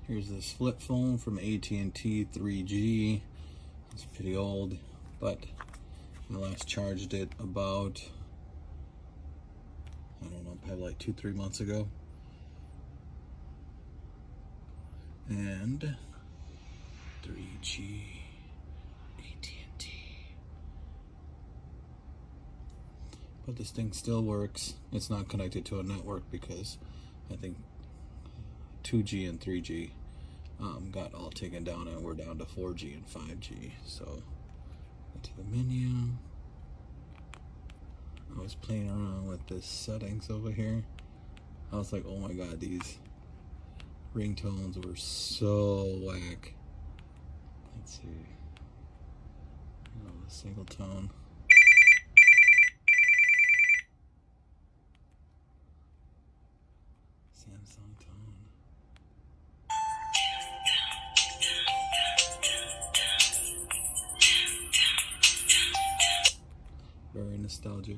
Here's this flip phone from AT&T 3G. It's pretty old, but I last charged it about, I don't know, probably like 2-3 months ago. And 3G, AT&T. But this thing still works. It's not connected to a network because I think 2G and 3G got all taken down, and we're down to 4G and 5G. So, go to the menu. I was playing around with the settings over here. I was like, oh my god, these ringtones were so whack. Let's see. Oh, the single tone. Samsung tone. Very nostalgic.